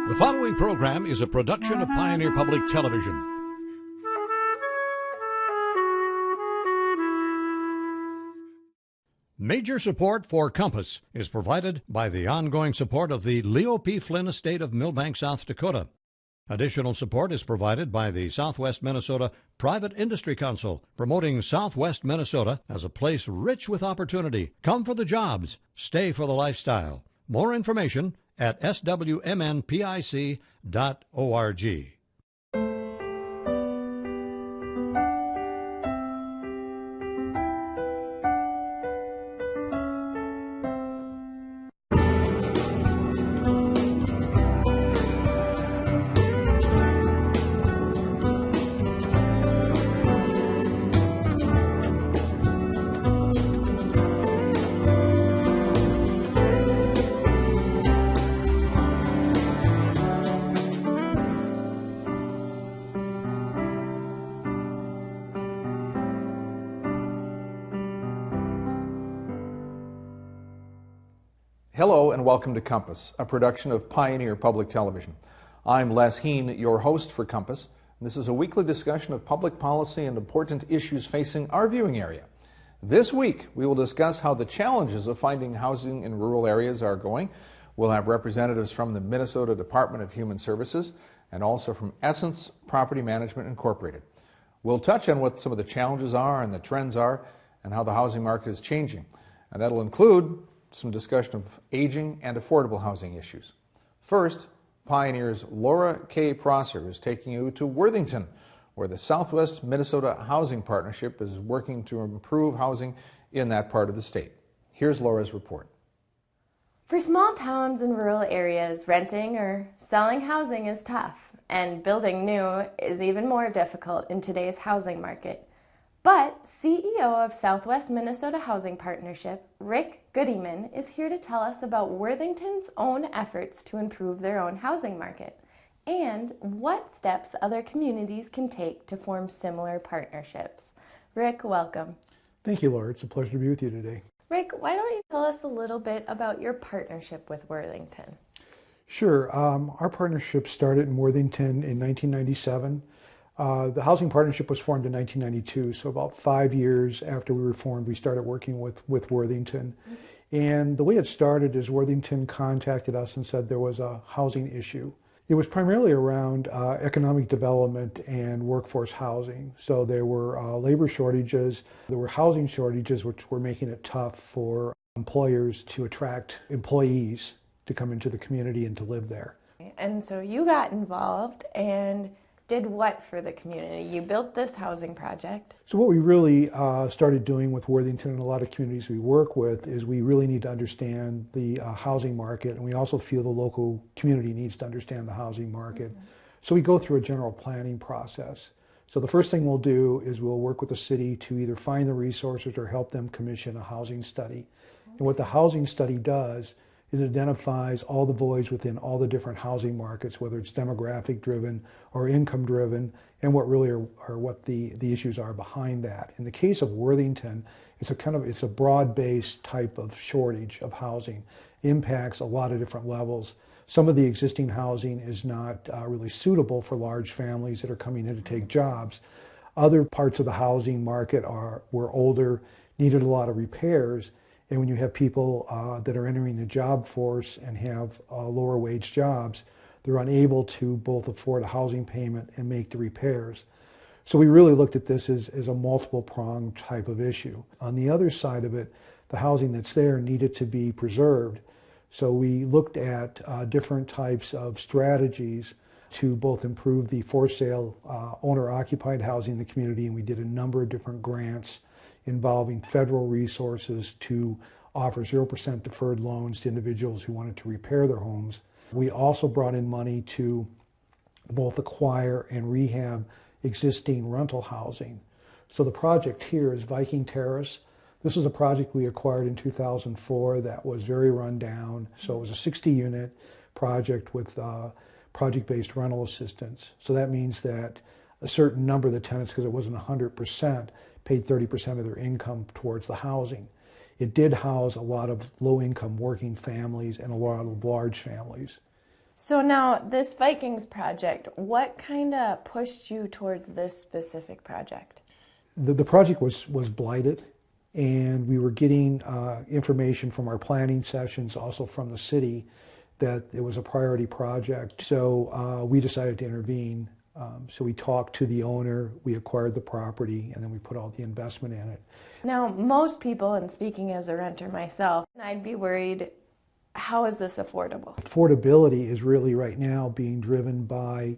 The following program is a production of Pioneer Public Television. Major support for Compass is provided by the ongoing support of the Leo P. Flynn Estate of Millbank, South Dakota. Additional support is provided by the Southwest Minnesota Private Industry Council, promoting Southwest Minnesota as a place rich with opportunity. Come for the jobs, stay for the lifestyle. More information at swmnpic.org. Hello and welcome to Compass, a production of Pioneer Public Television. I'm Les Heen, your host for Compass. This is a weekly discussion of public policy and important issues facing our viewing area. This week, we will discuss how the challenges of finding housing in rural areas are going. We'll have representatives from the Minnesota Department of Human Services and also from Essence Property Management Incorporated. We'll touch on what some of the challenges are and the trends are and how the housing market is changing. And that'll include some discussion of aging and affordable housing issues. First, Pioneer's Laura K. Prosser is taking you to Worthington, where the Southwest Minnesota Housing Partnership is working to improve housing in that part of the state. Here's Laura's report. For small towns and rural areas, renting or selling housing is tough, and building new is even more difficult in today's housing market. But CEO of Southwest Minnesota Housing Partnership, Rick Goodyman, is here to tell us about Worthington's own efforts to improve their own housing market and what steps other communities can take to form similar partnerships. Rick, welcome. Thank you, Laura. It's a pleasure to be with you today. Rick, why don't you tell us a little bit about your partnership with Worthington? Sure. Our partnership started in Worthington in 1997. The Housing Partnership was formed in 1992, so about 5 years after we were formed, we started working with Worthington. And the way it started is Worthington contacted us and said there was a housing issue. It was primarily around economic development and workforce housing. So there were labor shortages, there were housing shortages, which were making it tough for employers to attract employees to come into the community and to live there. And so you got involved and did what for the community? You built this housing project. So what we really started doing with Worthington and a lot of communities we work with is we really need to understand the housing market, and we also feel the local community needs to understand the housing market. Mm-hmm. So we go through a general planning process. So the first thing we'll do is we'll work with the city to either find the resources or help them commission a housing study. Mm-hmm. And what the housing study does is it identifies all the voids within all the different housing markets, whether it's demographic driven or income driven, and what really are what the issues are behind that. In the case of Worthington, it's a broad-based type of shortage of housing. It impacts a lot of different levels. Some of the existing housing is not really suitable for large families that are coming in to take jobs. Other parts of the housing market were older, needed a lot of repairs. And when you have people that are entering the job force and have lower wage jobs, they're unable to both afford a housing payment and make the repairs. So we really looked at this as a multiple pronged type of issue. On the other side of it, the housing that's there needed to be preserved. So we looked at different types of strategies to both improve the for sale owner occupied housing in the community, and we did a number of different grants involving federal resources to offer 0% deferred loans to individuals who wanted to repair their homes. We also brought in money to both acquire and rehab existing rental housing. So the project here is Viking Terrace. This is a project we acquired in 2004 that was very run down. So it was a 60-unit project with project-based rental assistance. So that means that a certain number of the tenants, because it wasn't 100%, paid 30% of their income towards the housing. It did house a lot of low-income working families and a lot of large families. So now, this Vikings project, what kind of pushed you towards this specific project? The project was blighted, and we were getting information from our planning sessions, also from the city, that it was a priority project. So we decided to intervene. So we talked to the owner, we acquired the property, and then we put all the investment in it. Now, most people, and speaking as a renter myself, I'd be worried, how is this affordable? Affordability is really right now being driven by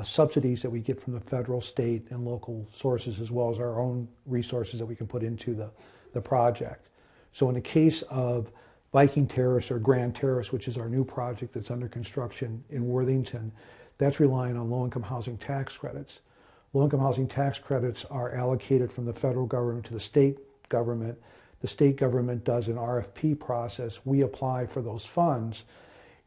subsidies that we get from the federal, state, and local sources, as well as our own resources that we can put into the project. So in the case of Viking Terrace or Grand Terrace, which is our new project that's under construction in Worthington, that's relying on low-income housing tax credits. Low-income housing tax credits are allocated from the federal government to the state government. The state government does an RFP process. We apply for those funds,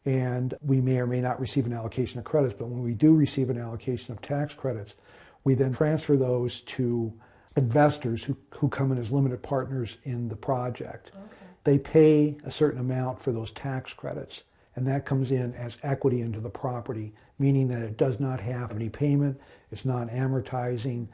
and we may or may not receive an allocation of credits, but when we do receive an allocation of tax credits, we then transfer those to investors who come in as limited partners in the project. Okay. They pay a certain amount for those tax credits, and that comes in as equity into the property, meaning that it does not have any payment, it's non-amortizing,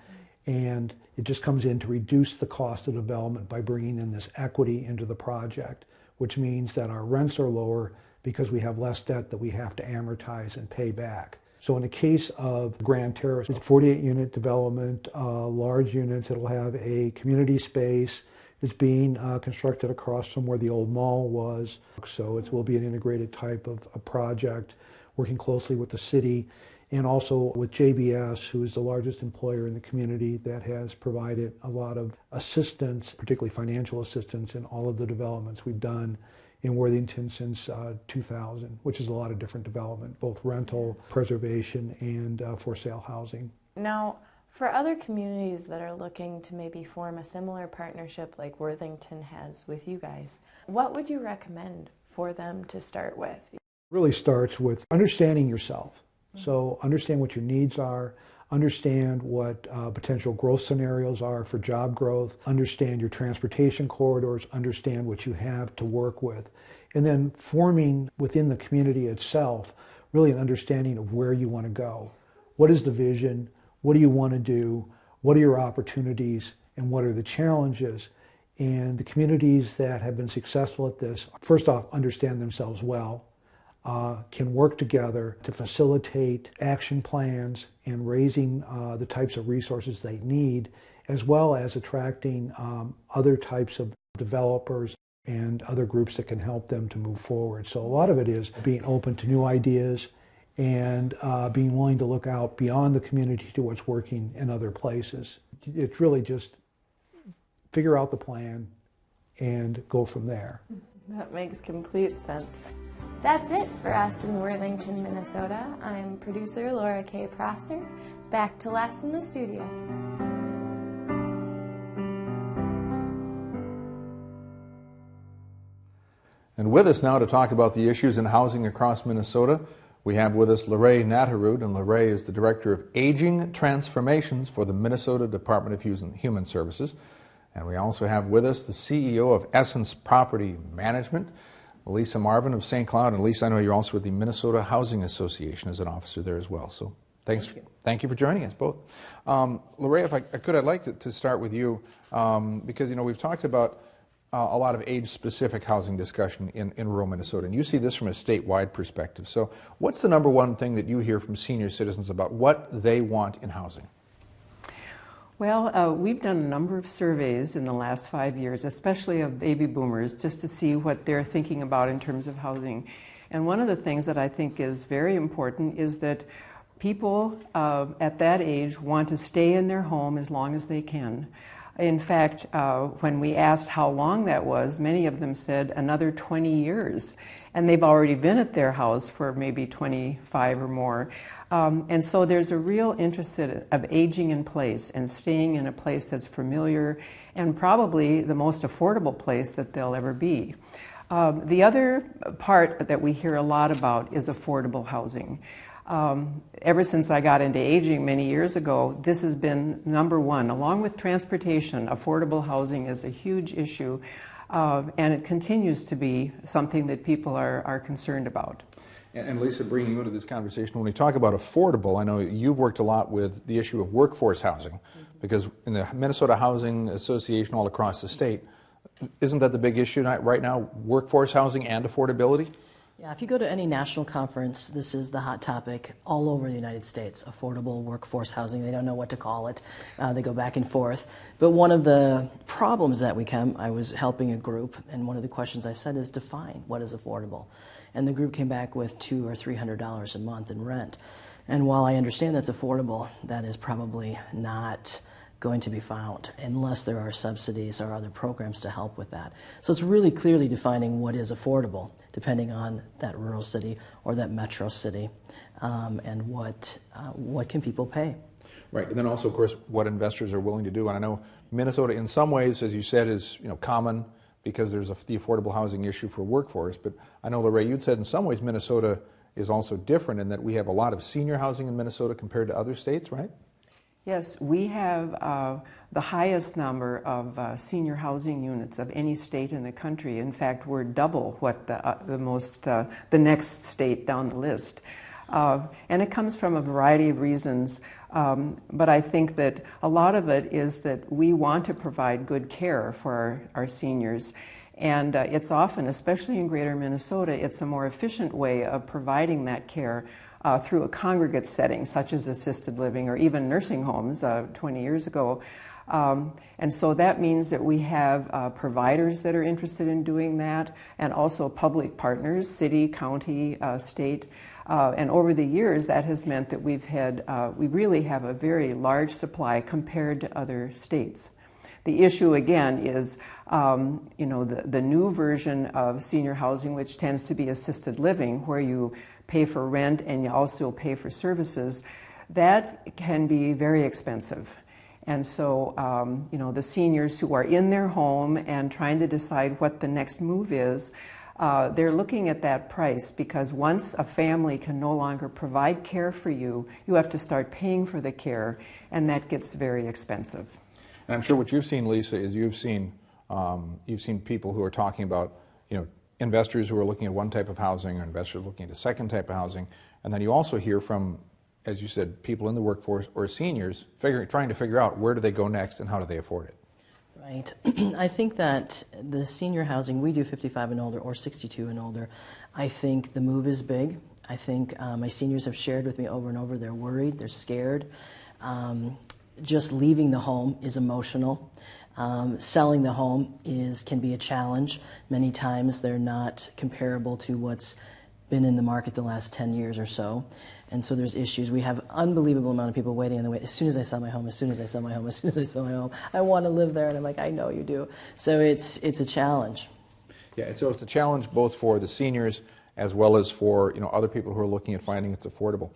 and it just comes in to reduce the cost of development by bringing in this equity into the project, which means that our rents are lower because we have less debt that we have to amortize and pay back. So in the case of Grand Terrace, it's a 48-unit development, large units. It'll have a community space. It's being constructed across from where the old mall was. So it will be an integrated type of a project, working closely with the city and also with JBS, who is the largest employer in the community that has provided a lot of assistance, particularly financial assistance, in all of the developments we've done in Worthington since 2000, which is a lot of different development, both rental, preservation, and for sale housing. Now, for other communities that are looking to maybe form a similar partnership like Worthington has with you guys, what would you recommend for them to start with? It really starts with understanding yourself. So understand what your needs are, understand what potential growth scenarios are for job growth, understand your transportation corridors, understand what you have to work with, and then forming within the community itself really an understanding of where you want to go. What is the vision? What do you want to do? What are your opportunities? And what are the challenges? And the communities that have been successful at this, first off, understand themselves well, can work together to facilitate action plans and raising the types of resources they need, as well as attracting other types of developers and other groups that can help them to move forward. So a lot of it is being open to new ideas and being willing to look out beyond the community to what's working in other places. It's really just figure out the plan and go from there. That makes complete sense. That's it for us in Worthington, Minnesota. I'm producer Laura K. Prosser. Back to Les in the studio. And with us now to talk about the issues in housing across Minnesota, we have with us Lorraine Natterud, and Lorraine is the Director of Aging Transformations for the Minnesota Department of Human Services. And we also have with us the CEO of Essence Property Management, Lisa Marvin of St. Cloud. And Lisa, I know you're also with the Minnesota Housing Association as an officer there as well. So thank you for joining us both. Lorraine, if I could, I'd like to start with you because, we've talked about a lot of age-specific housing discussion in rural Minnesota, and you see this from a statewide perspective. So what's the number one thing that you hear from senior citizens about what they want in housing? Well, we've done a number of surveys in the last 5 years, especially of baby boomers, just to see what they're thinking about in terms of housing. And one of the things that I think is very important is that people at that age want to stay in their home as long as they can. In fact, when we asked how long that was, many of them said another 20 years. And they've already been at their house for maybe 25 or more. And so there's a real interest of aging in place and staying in a place that's familiar and probably the most affordable place that they'll ever be. The other part that we hear a lot about is affordable housing. Ever since I got into aging many years ago, this has been number one. Along with transportation, affordable housing is a huge issue, and it continues to be something that people are concerned about. And Lisa, bringing you into this conversation, when we talk about affordable, I know you've worked a lot with the issue of workforce housing, because in the Minnesota Housing Association all across the state, isn't that the big issue right now, workforce housing and affordability? Yeah, if you go to any national conference, this is the hot topic all over the United States, affordable workforce housing. They don't know what to call it. They go back and forth. But one of the problems that I was helping a group, and one of the questions I said is define what is affordable. And the group came back with $200 or $300 a month in rent. And while I understand that's affordable, that is probably not going to be found unless there are subsidies or other programs to help with that. So it's really clearly defining what is affordable, depending on that rural city or that metro city, and what can people pay. Right, and then also, of course, what investors are willing to do. And I know Minnesota, in some ways, as you said, is common because there's the affordable housing issue for workforce. But I know, Lorraine, you'd said in some ways Minnesota is also different in that we have a lot of senior housing in Minnesota compared to other states, right? Yes, we have the highest number of senior housing units of any state in the country. In fact, we're double what the next state down the list. And it comes from a variety of reasons, but I think that a lot of it is that we want to provide good care for our seniors. And it's often, especially in greater Minnesota, it's a more efficient way of providing that care through a congregate setting, such as assisted living or even nursing homes 20 years ago. And so that means that we have providers that are interested in doing that, and also public partners, city, county, state. And over the years, that has meant that we really have a very large supply compared to other states. The issue, again, is the new version of senior housing, which tends to be assisted living, where you pay for rent and you also pay for services. That can be very expensive. And so, the seniors who are in their home and trying to decide what the next move is, they're looking at that price, because once a family can no longer provide care for you, you have to start paying for the care, and that gets very expensive. And I'm sure what you've seen, Lisa, is you've seen people who are talking about, investors who are looking at one type of housing, or investors looking at a second type of housing, and then you also hear from, as you said, people in the workforce or seniors trying to figure out where do they go next and how do they afford it. Right. I think that the senior housing, we do 55 and older or 62 and older. I think the move is big. I think my seniors have shared with me over and over, they're worried, they're scared. Just leaving the home is emotional. Selling the home can be a challenge. Many times they're not comparable to what's been in the market the last 10 years or so. And so there's issues. We have an unbelievable amount of people waiting on the wait. As soon as I sell my home, as soon as I sell my home, as soon as I sell my home, I want to live there. And I'm like, I know you do. So it's a challenge. Yeah, so it's a challenge both for the seniors as well as for other people who are looking at finding it's affordable.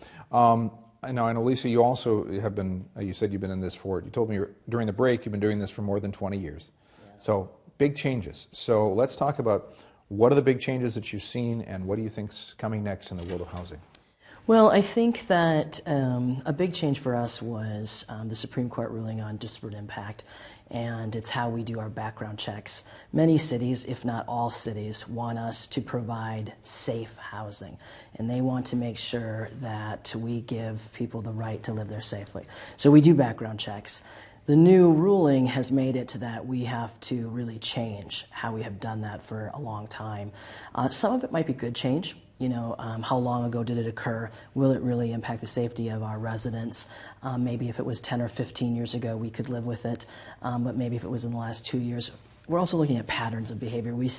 I know, Lisa, you also have been, you said you've been in this you told me during the break you've been doing this for more than 20 years. Yes. So big changes. So let's talk about what are the big changes that you've seen and what do you think's coming next in the world of housing? Well, I think that a big change for us was the Supreme Court ruling on disparate impact, and it's how we do our background checks. Many cities, if not all cities, want us to provide safe housing, and they want to make sure that we give people the right to live there safely. So we do background checks. The new ruling has made it to that we have to really change how we have done that for a long time. Some of it might be good change. How long ago did it occur? Will it really impact the safety of our residents? Maybe if it was 10 or 15 years ago, we could live with it. But maybe if it was in the last 2 years. We're also looking at patterns of behavior. We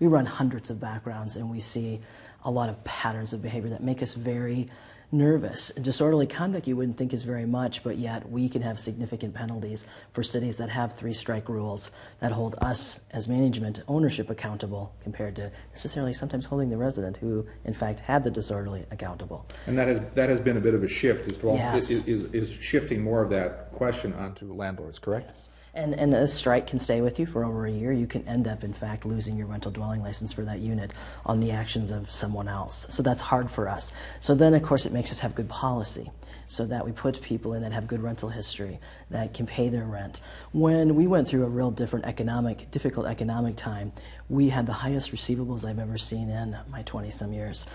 run hundreds of backgrounds, and we see a lot of patterns of behavior that make us very nervous. Disorderly conduct you wouldn't think is very much, but yet we can have significant penalties for cities that have 3-strike rules that hold us as management ownership accountable compared to necessarily sometimes holding the resident who in fact had the disorderly accountable. And that has been a bit of a shift as well. Yes. Is shifting more of that question onto landlords, correct? Yes. And a strike can stay with you for over a year. You can end up, in fact, losing your rental dwelling license for that unit on the actions of someone else. So that's hard for us. So then, of course, it makes us have good policy so that we put people in that have good rental history, that can pay their rent. When we went through a real difficult economic time, we had the highest receivables I've ever seen in my 20-some years.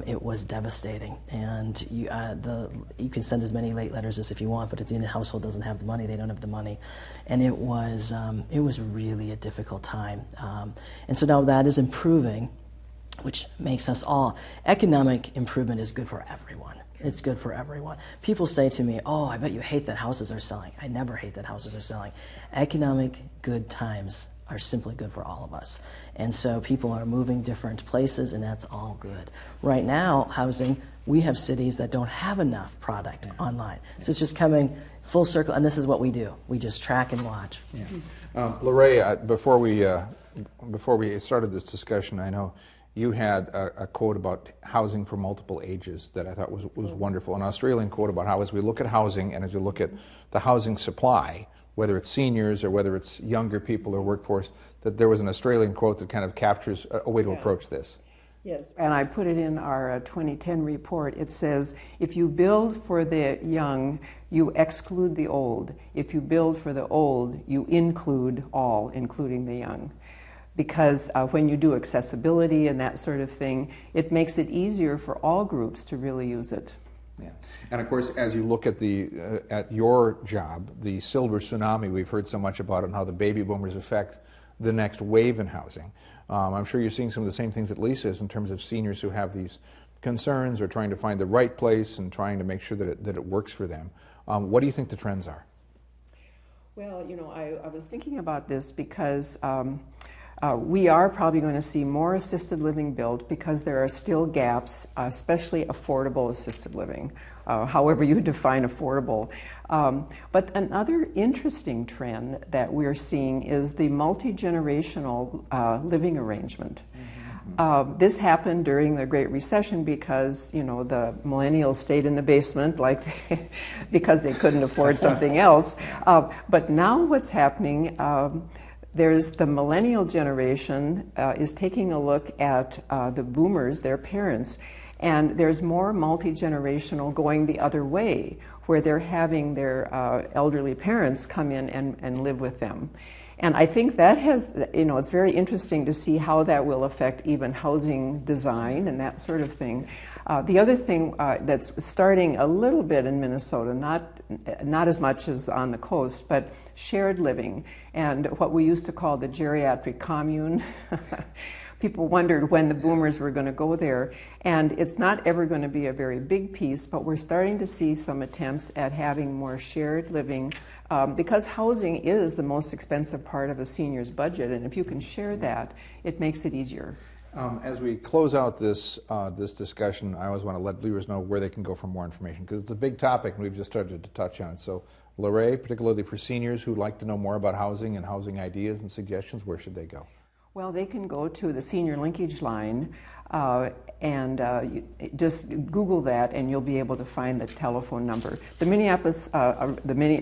it was devastating. And you can send as many late letters as if you want, but if the household doesn't have the money, they don't have the money. And it was really a difficult time. And so now that is improving, which makes us all, economic improvement is good for everyone. It's good for everyone. People say to me, oh, I bet you hate that houses are selling. I never hate that houses are selling. Economic good times are simply good for all of us. And so people are moving different places, and that's all good. Right now, housing, we have cities that don't have enough product online. So it's just coming full circle, and this is what we do. We just track and watch. Yeah. Lorraine, before we started this discussion, I know you had a quote about housing for multiple ages that I thought was wonderful. An Australian quote about how as we look at housing and as we look at the housing supply, whether it's seniors or whether it's younger people or workforce, that there was an Australian quote that kind of captures a way to approach this. Yes, and I put it in our 2010 report. It says, if you build for the young, you exclude the old. If you build for the old, you include all, including the young. Because when you do accessibility and that sort of thing, it makes it easier for all groups to really use it. Yeah, and of course, as you look at at your job, the silver tsunami, we've heard so much about it and how the baby boomers affect the next wave in housing. I'm sure you're seeing some of the same things that Lisa is in terms of seniors who have these concerns or trying to find the right place and trying to make sure that it works for them. What do you think the trends are? Well, you know, I was thinking about this because we are probably going to see more assisted living built because there are still gaps, especially affordable assisted living, however you define affordable. But another interesting trend that we're seeing is the multi-generational living arrangement. This happened during the Great Recession because, you know, the millennials stayed in the basement because they couldn't afford something else. But now what's happening, there's the millennial generation is taking a look at the boomers, their parents, and there's more multi-generational going the other way, where they're having their elderly parents come in and live with them. And I think that has, you know, it's very interesting to see how that will affect even housing design and that sort of thing. The other thing that's starting a little bit in Minnesota, not as much as on the coast, but shared living and what we used to call the geriatric commune. People wondered when the boomers were going to go there, and it's not ever going to be a very big piece, but we're starting to see some attempts at having more shared living because housing is the most expensive part of a senior's budget, and if you can share that, it makes it easier. As we close out this discussion, I always want to let viewers know where they can go for more information because it's a big topic and we've just started to touch on it. So, Lorraine, particularly for seniors who'd like to know more about housing and housing ideas and suggestions, where should they go? Well, they can go to the Senior Linkage Line and just Google that and you'll be able to find the telephone number. The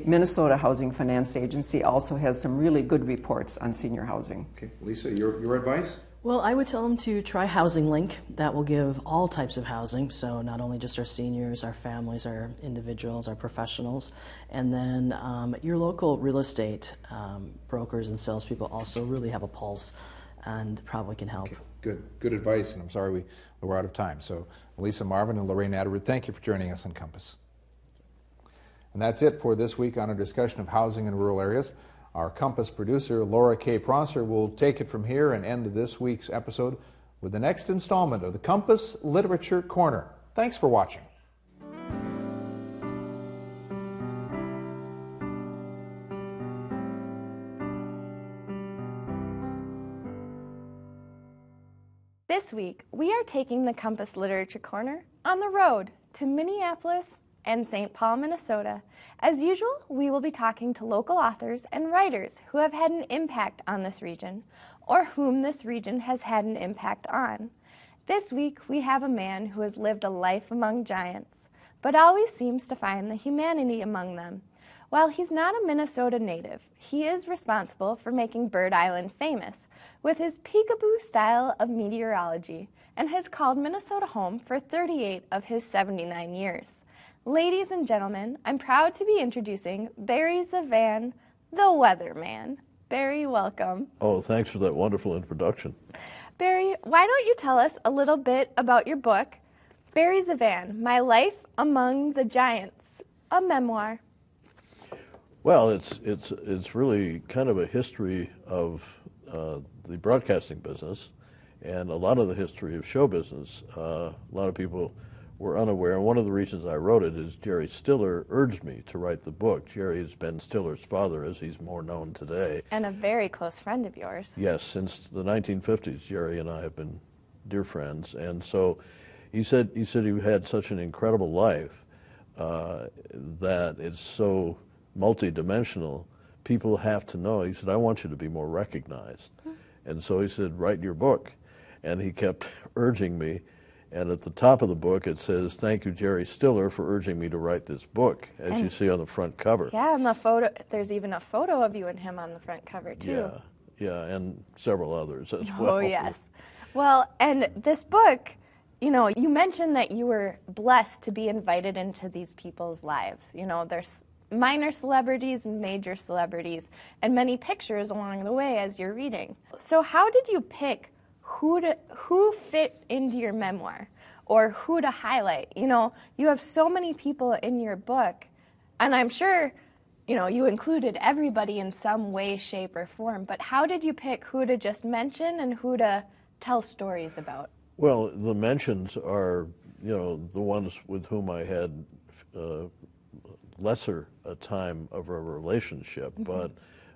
Minnesota Housing Finance Agency also has some really good reports on senior housing. Okay, Lisa, your advice? Well, I would tell them to try Housing Link. That will give all types of housing, so not only just our seniors, our families, our individuals, our professionals, and then your local real estate brokers and salespeople also really have a pulse and probably can help. Okay. Good advice, and I'm sorry we're out of time. So Lisa Marvin and Lorraine Atterwood, thank you for joining us on Compass. And that's it for this week on our discussion of housing in rural areas. Our Compass producer, Laura K. Prosser, will take it from here and end this week's episode with the next installment of the Compass Literature Corner. Thanks for watching. This week, we are taking the Compass Literature Corner on the road to Minneapolis and St. Paul, Minnesota. As usual, we will be talking to local authors and writers who have had an impact on this region, or whom this region has had an impact on. This week, we have a man who has lived a life among giants, but always seems to find the humanity among them. While he's not a Minnesota native, he is responsible for making Bird Island famous with his peekaboo style of meteorology and has called Minnesota home for 38 of his 79 years. Ladies and gentlemen, I'm proud to be introducing Barry Zavan, the Weatherman. Barry, welcome. Oh, thanks for that wonderful introduction. Barry, why don't you tell us a little bit about your book, Barry Zevan, My Life Among the Giants, a memoir? Well, it's really kind of a history of the broadcasting business and a lot of the history of show business. A lot of people were unaware, and one of the reasons I wrote it is Jerry Stiller urged me to write the book. Jerry is Ben Stiller's father, as he's more known today. And a very close friend of yours. Yes, since the 1950s, Jerry and I have been dear friends, and so he said he had such an incredible life that it's so multidimensional. People have to know. He said, I want you to be more recognized. And so he said, write your book. And he kept urging me. And at the top of the book, it says, thank you, Jerry Stiller, for urging me to write this book, as you see on the front cover. Yeah, and the photo, there's even a photo of you and him on the front cover, too. Yeah, and several others as well. Oh, yes. Well, and this book, you know, you mentioned that you were blessed to be invited into these people's lives. You know, there's minor celebrities and major celebrities, and many pictures along the way as you're reading. So how did you pick who fit into your memoir or who to highlight? You know, you have so many people in your book, and I'm sure, you know, you included everybody in some way, shape, or form, but how did you pick who to just mention and who to tell stories about? Well, the mentions are, you know, the ones with whom I had lesser a time of a relationship, but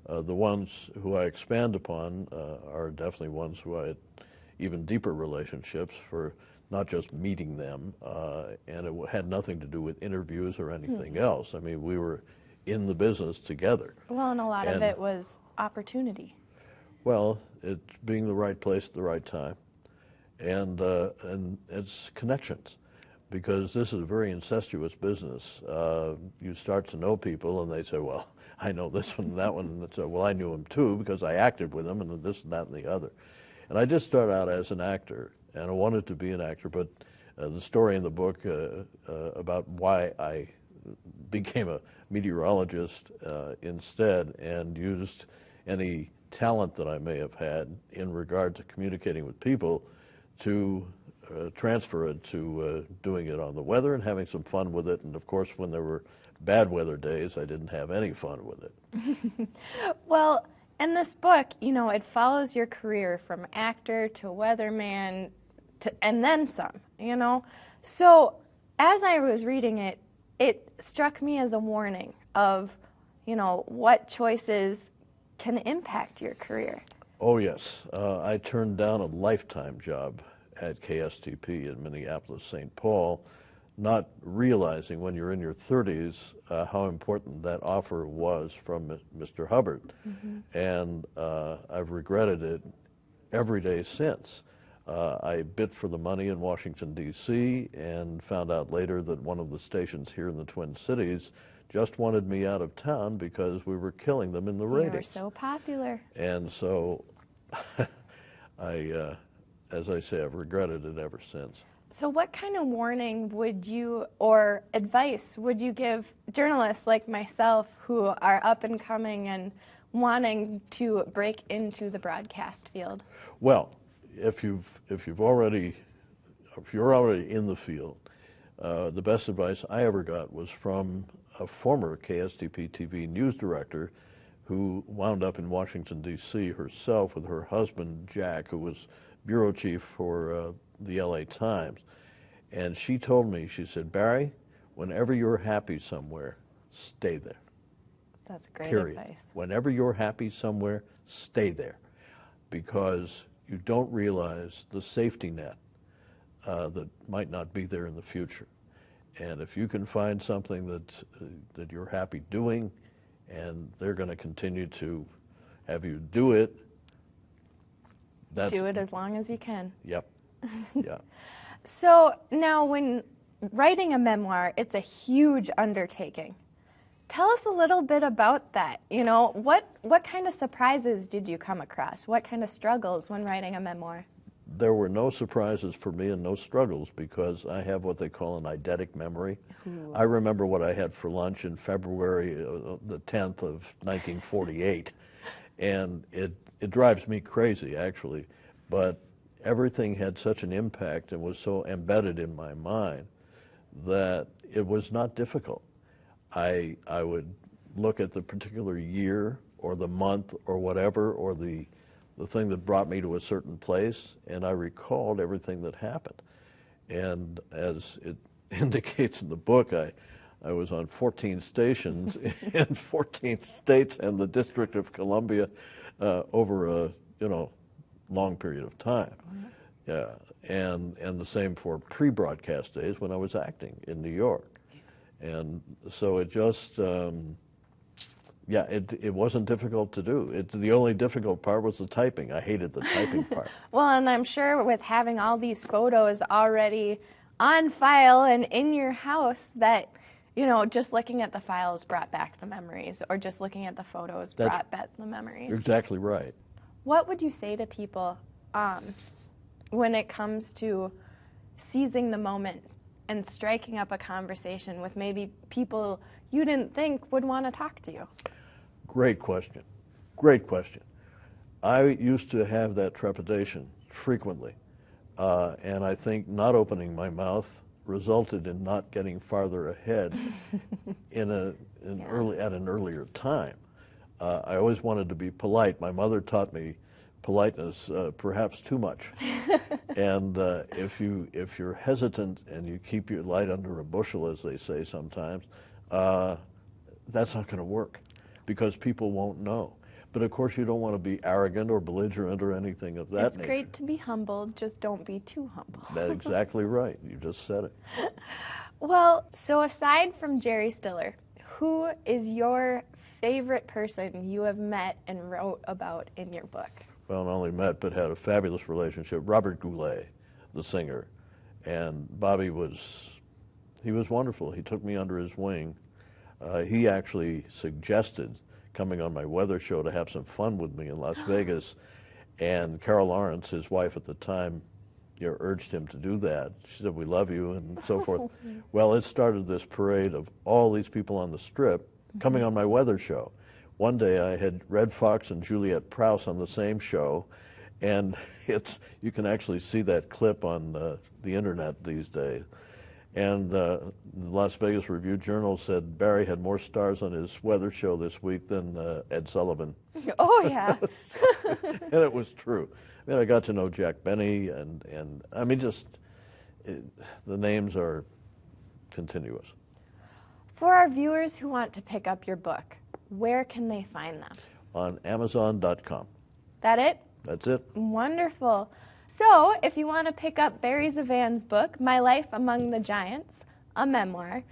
the ones who I expand upon are definitely ones who I had even deeper relationships for, not just meeting them, and it had nothing to do with interviews or anything else. I mean, we were in the business together. Well, and a lot of it was opportunity. Well, it's being the right place at the right time, and it's connections, because this is a very incestuous business. You start to know people, and they say, well, I know this one and that one, and say, well, I knew him too because I acted with him, and this and that and the other. And I did start out as an actor, and I wanted to be an actor, but the story in the book about why I became a meteorologist instead and used any talent that I may have had in regard to communicating with people to transfer it to doing it on the weather and having some fun with it. And of course, when there were bad weather days, I didn't have any fun with it. Well, in this book, you know, it follows your career from actor to weatherman and then some, you know. So as I was reading it, it struck me as a warning of, you know, what choices can impact your career. Oh, yes. I turned down a lifetime job at KSTP in Minneapolis, St. Paul, not realizing when you're in your 30s how important that offer was from Mr. Hubbard. And I've regretted it every day since. I bid for the money in Washington, D.C., and found out later that one of the stations here in the Twin Cities just wanted me out of town because we were killing them in the ratings. You were so popular. And so as I say, I've regretted it ever since. So what kind of warning would you, or advice would you give journalists like myself who are up and coming and wanting to break into the broadcast field? Well, if you're already in the field, the best advice I ever got was from a former KSTP TV news director who wound up in Washington, D.C. herself with her husband, Jack, who was bureau chief for the L.A. Times. And she told me, she said, Barry, whenever you're happy somewhere, stay there. That's great Period. advice. Whenever you're happy somewhere, stay there. Because you don't realize the safety net that might not be there in the future. And if you can find something that you're happy doing, and they're going to continue to have you do it, do it as long as you can. Yep. Yeah. So now when writing a memoir, it's a huge undertaking. Tell us a little bit about that. You know, what kind of surprises did you come across? What kind of struggles when writing a memoir? There were no surprises for me and no struggles because I have what they call an eidetic memory. Ooh. I remember what I had for lunch in February the 10th of 1948, and it drives me crazy, actually. But everything had such an impact and was so embedded in my mind that it was not difficult. I would look at the particular year or the month or whatever, or the thing that brought me to a certain place, and I recalled everything that happened. And as it indicates in the book, I was on 14 stations in 14 states and the District of Columbia over a long period of time. Yeah, and the same for pre-broadcast days when I was acting in New York. And so it just, it wasn't difficult to do. The only difficult part was the typing. I hated the typing part. Well, and I'm sure with having all these photos already on file and in your house that, just looking at the files brought back the memories, or just looking at the photos brought back the memories. You're exactly right. What would you say to people when it comes to seizing the moment and striking up a conversation with maybe people you didn't think would want to talk to you? Great question. Great question. I used to have that trepidation frequently, and I think not opening my mouth resulted in not getting farther ahead at an earlier time. I always wanted to be polite. My mother taught me politeness, perhaps too much. And if you're hesitant and you keep your light under a bushel, as they say sometimes, that's not going to work, because people won't know. But of course, you don't want to be arrogant or belligerent or anything of that nature. It's great to be humbled, just don't be too humble. That's exactly right. You just said it. Well, so aside from Jerry Stiller, who is your favorite person you have met and wrote about in your book? Well, not only met, but had a fabulous relationship. Robert Goulet, the singer. And Bobby was wonderful. He took me under his wing. He actually suggested coming on my weather show to have some fun with me in Las Vegas. And Carol Lawrence, his wife at the time, urged him to do that. She said, "We love you," and so forth. Well, it started this parade of all these people on the Strip coming on my weather show. One day I had Red Fox and Juliet Prowse on the same show, and you can actually see that clip on the internet these days. And the Las Vegas Review-Journal said Barry had more stars on his weather show this week than Ed Sullivan. Oh, yeah. And it was true. I mean, I got to know Jack Benny, and I mean, the names are continuous. For our viewers who want to pick up your book, where can they find them? On Amazon.com. That it? That's it. Wonderful. So, if you want to pick up Barry Zavan's book, My Life Among the Giants, a memoir,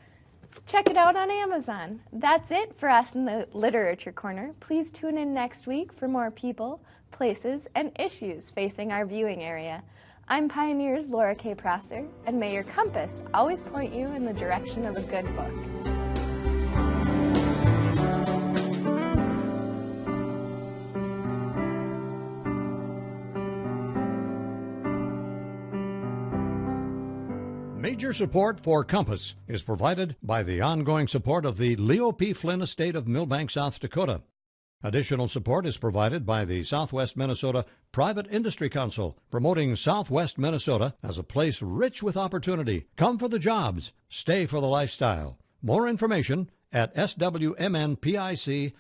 check it out on Amazon. That's it for us in the Literature Corner. Please tune in next week for more people, places, and issues facing our viewing area. I'm Pioneer's Laura K. Prosser, and may your compass always point you in the direction of a good book. Major support for Compass is provided by the ongoing support of the Leo P. Flynn Estate of Millbank, South Dakota. Additional support is provided by the Southwest Minnesota Private Industry Council, promoting Southwest Minnesota as a place rich with opportunity. Come for the jobs, stay for the lifestyle. More information at swmnpic.org.